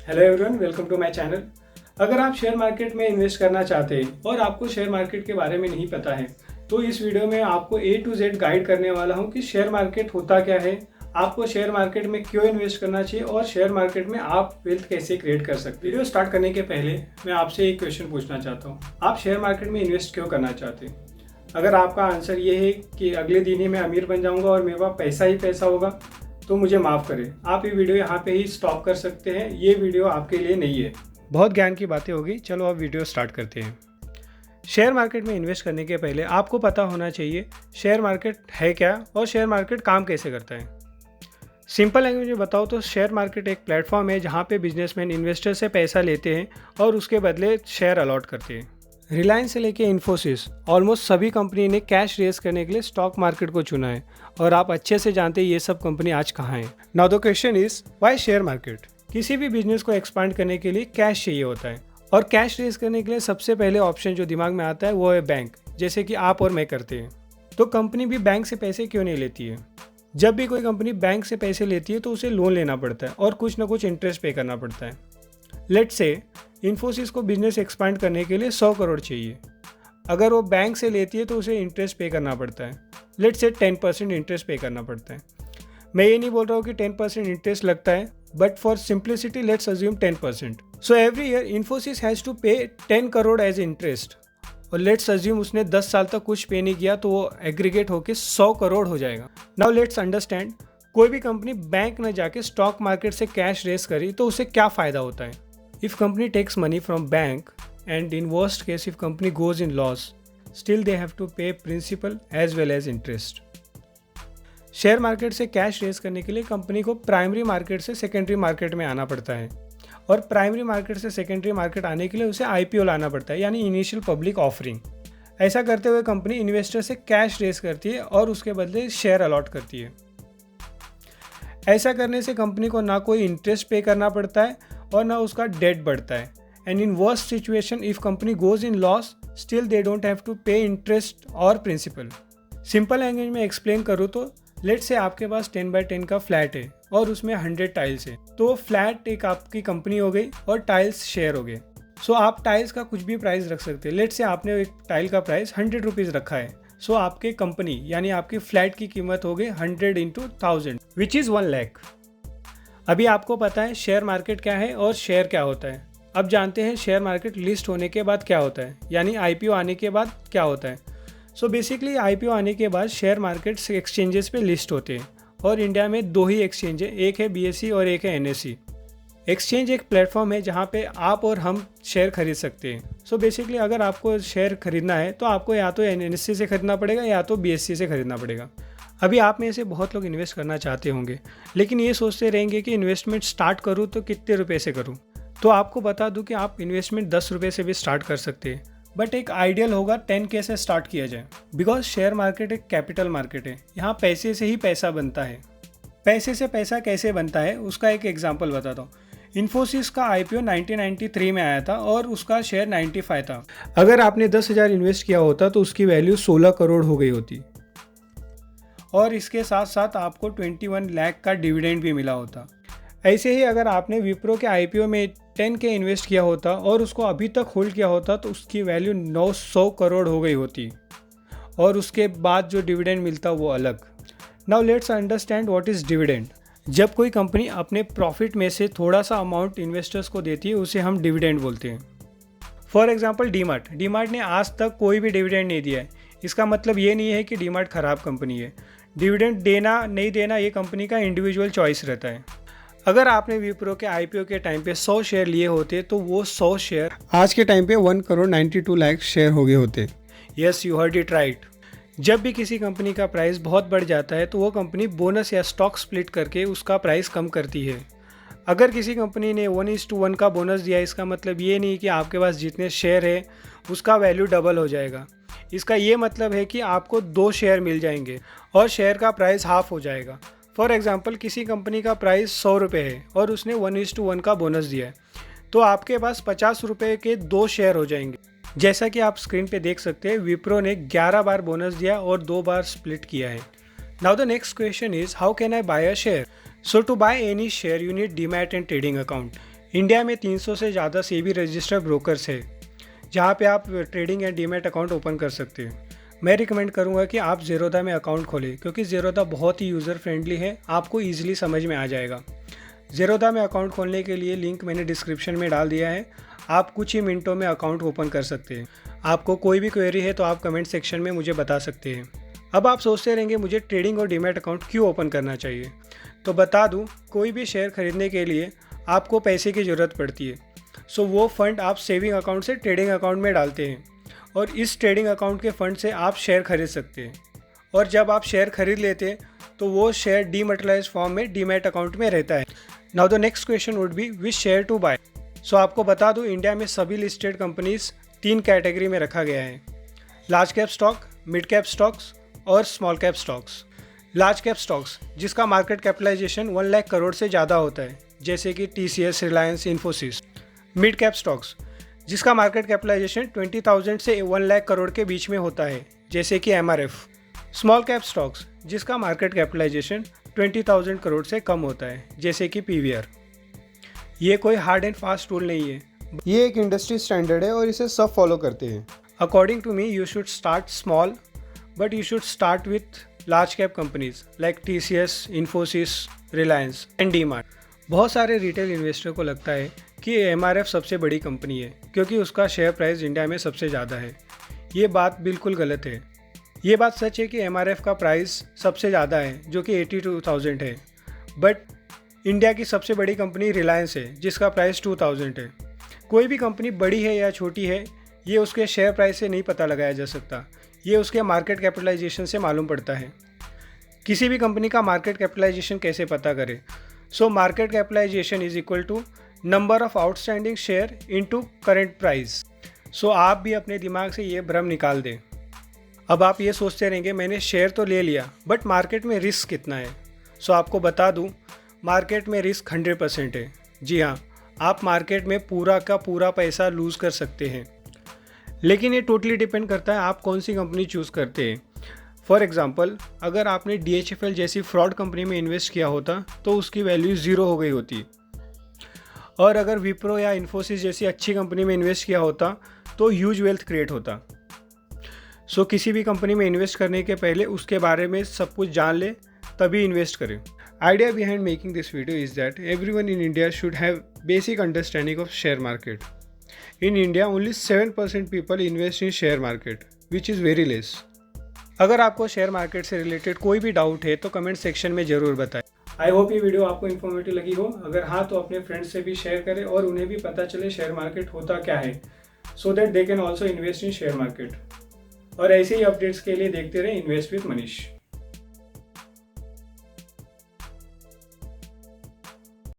Hello everyone, welcome to my channel. अगर आप share market में इन्वेस्ट करना चाहते हैं और आपको शेयर मार्केट के बारे में नहीं पता है तो इस वीडियो में आपको A to Z गाइड करने वाला हूं कि शेयर मार्केट होता क्या है, आपको शेयर मार्केट में क्यों इन्वेस्ट करना चाहिए और शेयर मार्केट में आप वेल्थ कैसे क्रिएट कर सकते हैं। वीडियो स्टार्ट करने के पहले मैं आपसे एक क्वेश्चन पूछना चाहता हूँ, आप शेयर मार्केट में इन्वेस्ट क्यों करना चाहते हैं? अगर आपका आंसर ये है कि अगले दिन ही मैं अमीर बन जाऊँगा और मेरे पास पैसा ही पैसा होगा तो मुझे माफ़ करें, आप ये वीडियो यहाँ पे ही स्टॉप कर सकते हैं। ये वीडियो आपके लिए नहीं है। बहुत ज्ञान की बातें होगी, चलो अब वीडियो स्टार्ट करते हैं। शेयर मार्केट में इन्वेस्ट करने के पहले आपको पता होना चाहिए शेयर मार्केट है क्या और शेयर मार्केट काम कैसे करता है। सिंपल लैंग्वेज में बताओ तो शेयर मार्केट एक प्लेटफॉर्म है जहाँ पे बिजनेसमैन इन्वेस्टर से पैसा लेते हैं और उसके बदले शेयर अलॉट करते हैं। रिलायंस से लेके इन्फोसिस ऑलमोस्ट सभी कंपनी ने कैश रेज करने के लिए स्टॉक मार्केट को चुना है और आप अच्छे से जानते हैं ये सब कंपनी आज कहाँ है। Now the question is why share market? किसी भी बिजनेस को एक्सपांड करने के लिए कैश चाहिए होता है और कैश रेज करने के लिए सबसे पहले ऑप्शन जो दिमाग में आता है वो है बैंक, जैसे कि आप और मैं करते हैं। तो कंपनी भी बैंक से पैसे क्यों नहीं लेती है? जब भी कोई कंपनी बैंक से पैसे लेती है तो उसे लोन लेना पड़ता है और कुछ ना कुछ इंटरेस्ट पे करना पड़ता है। लेट्स से इन्फोसिस को बिजनेस एक्सपांड करने के लिए 100 करोड़ चाहिए। अगर वो बैंक से लेती है तो उसे इंटरेस्ट पे करना पड़ता है। लेट्स से 10% इंटरेस्ट पे करना पड़ता है। मैं ये नहीं बोल रहा हूँ कि 10% इंटरेस्ट लगता है, but for simplicity let's assume 10%। So every year Infosys has to pay 10 crore as interest और लेट्स अज्यूम उसने 10 साल तक कुछ पे नहीं किया तो वो एग्रीगेट होकर 100 करोड़ हो जाएगा। नाउ लेट्स अंडरस्टैंड, कोई भी कंपनी बैंक न जाके स्टॉक मार्केट से कैश रेस करी तो उसे क्या फ़ायदा होता है? If company takes money from bank and in worst case if company goes in loss, still they have to pay principal as well as interest. Share market से cash raise करने के लिए कंपनी को प्राइमरी मार्केट से secondary market में आना पड़ता है और प्राइमरी मार्केट से सेकेंडरी मार्केट आने के लिए उसे IPO लाना पड़ता है, यानी इनिशियल पब्लिक ऑफरिंग। ऐसा करते हुए कंपनी इन्वेस्टर से कैश रेज करती है और उसके बदले शेयर अलॉट करती है। ऐसा करने से कंपनी को ना कोई इंटरेस्ट पे करना पड़ता है और ना उसका डेट बढ़ता है। And in worst situation if company goes in loss still they don't have to pay interest और प्रिंसिपल। सिंपल लैंग्वेज में एक्सप्लेन करूँ तो लेट्स से आपके पास 10x10 का फ्लैट है और उसमें 100 टाइल्स है, तो फ्लैट एक आपकी कंपनी हो गई और टाइल्स शेयर हो गए। सो आप टाइल्स का कुछ भी प्राइस रख सकते हैं। लेट्स से आपने एक टाइल का प्राइस 100 रुपीज़ रखा है, सो आपके कंपनी यानी आपकी फ्लैट की कीमत हो गई 100 इंटू 1000 विच इज़ 1 लाख। अभी आपको पता है शेयर मार्केट क्या है और शेयर क्या होता है। अब जानते हैं शेयर मार्केट लिस्ट होने के बाद क्या होता है, यानी IPO आने के बाद क्या होता है। सो बेसिकली IPO आने के बाद शेयर मार्केट एक्सचेंजेस पे लिस्ट होते हैं और इंडिया में 2 ही एक्सचेंज है, एक है BSE और एक है NSE। एक्सचेंज एक प्लेटफॉर्म है जहाँ पे आप और हम शेयर खरीद सकते हैं। सो बेसिकली अगर आपको शेयर खरीदना है तो आपको या तो NSE से खरीदना पड़ेगा या तो BSE से खरीदना पड़ेगा। अभी आप में से बहुत लोग इन्वेस्ट करना चाहते होंगे लेकिन ये सोचते रहेंगे कि इन्वेस्टमेंट स्टार्ट करूँ तो कितने रुपए से करूँ। तो आपको बता दूं कि आप इन्वेस्टमेंट 10 रुपये से भी स्टार्ट कर सकते हैं, बट एक आइडियल होगा 10K से स्टार्ट किया जाए। बिकॉज शेयर मार्केट एक कैपिटल मार्केट है, यहाँ पैसे से ही पैसा बनता है। पैसे से पैसा कैसे बनता है उसका एक एग्जाम्पल बताता हूँ। इन्फोसिस का IPO 1993 में आया था और उसका शेयर 95 था। अगर आपने 10,000 इन्वेस्ट किया होता तो उसकी वैल्यू 16 करोड़ हो गई होती और इसके साथ साथ आपको 21 लाख का डिविडेंड भी मिला होता। ऐसे ही अगर आपने विप्रो के IPO में 10K इन्वेस्ट किया होता और उसको अभी तक होल्ड किया होता तो उसकी वैल्यू 900 करोड़ हो गई होती और उसके बाद जो डिविडेंड मिलता वो अलग। Now let's understand what is dividend. जब कोई कंपनी अपने प्रॉफिट में से थोड़ा सा अमाउंट इन्वेस्टर्स को देती है उसे हम डिविडेंड बोलते हैं। फॉर एग्जाम्पल डीमार्ट ने आज तक कोई भी डिविडेंड नहीं दिया है। इसका मतलब ये नहीं है कि डीमार्ट ख़राब कंपनी है। डिविडेंड देना नहीं देना ये कंपनी का इंडिविजुअल चॉइस रहता है। अगर आपने विप्रो के IPO के टाइम पे 100 शेयर लिए होते तो वो 100 शेयर आज के टाइम पे 1 करोड़ 92 लाख शेयर हो गए होते। Yes, you heard it right. जब भी किसी कंपनी का प्राइस बहुत बढ़ जाता है तो वो कंपनी बोनस या स्टॉक स्प्लिट करके उसका प्राइस कम करती है। अगर किसी कंपनी ने 1:1 का बोनस दिया, इसका मतलब ये नहीं कि आपके पास जितने शेयर है उसका वैल्यू डबल हो जाएगा। इसका ये मतलब है कि आपको 2 शेयर मिल जाएंगे और शेयर का प्राइस हाफ हो जाएगा। फॉर एग्जांपल किसी कंपनी का प्राइस 100 रुपये है और उसने 1:1 का बोनस दिया है तो आपके पास 50 रुपये के 2 शेयर हो जाएंगे। जैसा कि आप स्क्रीन पे देख सकते हैं विप्रो ने 11 बार बोनस दिया और 2 बार स्प्लिट किया है। Now the next question is how can I buy a share? So to buy any share you need demat and trading account. India में 300 से ज़्यादा सेबी रजिस्टर्ड ब्रोकर्स है जहाँ पे आप trading and demat account open कर सकते हैं। मैं रिकमेंड करूँगा कि आप ज़ेरोधा में अकाउंट खोलें क्योंकि ज़ेरोधा बहुत ही यूज़र फ्रेंडली है, आपको ईजिली समझ में आ जाएगा। ज़ेरोधा में अकाउंट खोलने के लिए लिंक मैंने डिस्क्रिप्शन में डाल दिया है, आप कुछ ही मिनटों में अकाउंट ओपन कर सकते हैं। आपको कोई भी क्वेरी है तो आप कमेंट सेक्शन में मुझे बता सकते हैं। अब आप सोचते रहेंगे मुझे ट्रेडिंग और डीमैट अकाउंट क्यों ओपन करना चाहिए, तो बता दूं, कोई भी शेयर खरीदने के लिए आपको पैसे की ज़रूरत पड़ती है। सो वो फंड आप सेविंग अकाउंट से ट्रेडिंग अकाउंट में डालते हैं और इस ट्रेडिंग अकाउंट के फंड से आप शेयर खरीद सकते हैं। और जब आप शेयर खरीद लेते हैं तो वो शेयर डीमैटेरियलाइज्ड फॉर्म में डीमैट अकाउंट में रहता है। Now the next question would be which share to buy. So आपको बता दूं, इंडिया में सभी लिस्टेड कंपनीज 3 कैटेगरी में रखा गया है, large cap stock, mid cap stocks और small cap stocks. Large cap stocks जिसका मार्केट कैपिटलाइजेशन 1 लाख करोड़ से ज़्यादा होता है जैसे कि TCS, Reliance, Infosys. Mid cap stocks जिसका मार्केट कैपिटलाइजेशन 20,000 से 1 लाख करोड़ के बीच में होता है जैसे कि MRF। स्मॉल कैप स्टॉक्स जिसका मार्केट कैपिटलाइजेशन 20,000 करोड़ से कम होता है जैसे कि PVR। ये कोई हार्ड एंड फास्ट रूल नहीं है, ये एक इंडस्ट्री स्टैंडर्ड है और इसे सब फॉलो करते हैं। According to me you should start small but you should start with large cap companies like TCS, Infosys, Reliance and DMart. बहुत सारे रिटेल इन्वेस्टर को लगता है कि MRF सबसे बड़ी कंपनी है क्योंकि उसका शेयर प्राइस इंडिया में सबसे ज़्यादा है। ये बात बिल्कुल गलत है। ये बात सच है कि MRF का प्राइस सबसे ज़्यादा है जो कि 82,000 है, बट इंडिया की सबसे बड़ी कंपनी रिलायंस है जिसका प्राइस 2,000 है। कोई भी कंपनी बड़ी है या छोटी है ये उसके शेयर प्राइस से नहीं पता लगाया जा सकता, ये उसके मार्केट कैपिटलाइजेशन से मालूम पड़ता है। किसी भी कंपनी का मार्केट कैपिटलाइजेशन कैसे पता करें? So market capitalization is equal to number of outstanding share into current price. So आप भी अपने दिमाग से ये भ्रम निकाल दें। अब आप ये सोचते रहेंगे मैंने शेयर तो ले लिया बट मार्केट में रिस्क कितना है। सो आपको बता दूं, मार्केट में रिस्क 100% है। जी हाँ, आप मार्केट में पूरा का पूरा पैसा लूज़ कर सकते हैं, लेकिन ये टोटली डिपेंड करता है आप कौन सी कंपनी चूज़ करते हैं। फॉर एग्जांपल, अगर आपने DHFL जैसी फ्रॉड कंपनी में इन्वेस्ट किया होता तो उसकी वैल्यू 0 हो गई होती, और अगर विप्रो या इन्फोसिस जैसी अच्छी कंपनी में इन्वेस्ट किया होता तो ह्यूज वेल्थ क्रिएट होता। सो किसी भी कंपनी में इन्वेस्ट करने के पहले उसके बारे में सब कुछ जान ले तभी इन्वेस्ट करें। Idea behind making this video is that everyone in India should have basic understanding of share market. In India only 7% people invest in share market which is very less. अगर आपको शेयर मार्केट से related कोई भी doubt है तो comment section में ज़रूर बताएं। आई होप ये वीडियो आपको इन्फॉर्मेटिव लगी हो। अगर हाँ तो अपने फ्रेंड्स से भी शेयर करें और उन्हें भी पता चले शेयर मार्केट होता क्या है, so that they can also invest in share market. और ऐसे ही अपडेट्स के लिए देखते रहें इन्वेस्ट विद मनीष।